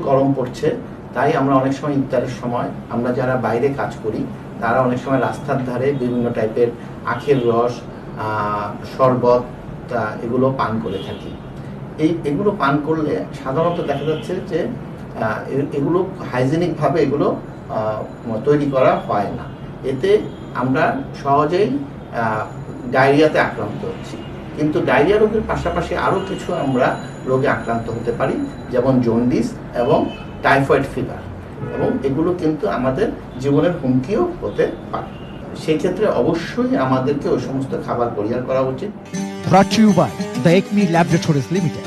গরম পড়ছে, তাই আমরা অনেক সময় ইফতারের সময় আমরা যারা বাইরে কাজ করি তারা অনেক সময় রাস্তার ধারে বিভিন্ন টাইপের আখের রস, শরবত এগুলো পান করে থাকি। এগুলো পান করলে সাধারণত দেখা যাচ্ছে যে এগুলো হাইজেনিকভাবে এগুলো তৈরি করা হয় না। এতে আমরা সহজেই ডায়রিয়াতে আক্রান্ত হচ্ছি। কিন্তু ডায়রিয়া রোগের পাশাপাশি আরও কিছু আমরা রোগে আক্রান্ত হতে পারি, যেমন জন্ডিস এবং টাইফয়েড ফিভার, এবং এগুলো কিন্তু আমাদের জীবনের হুমকিও হতে পারে। সেই ক্ষেত্রে অবশ্যই আমাদেরকে ওই সমস্ত খাবার পরিহার করা উচিত। Brought to you by the Acme Laboratories Limited.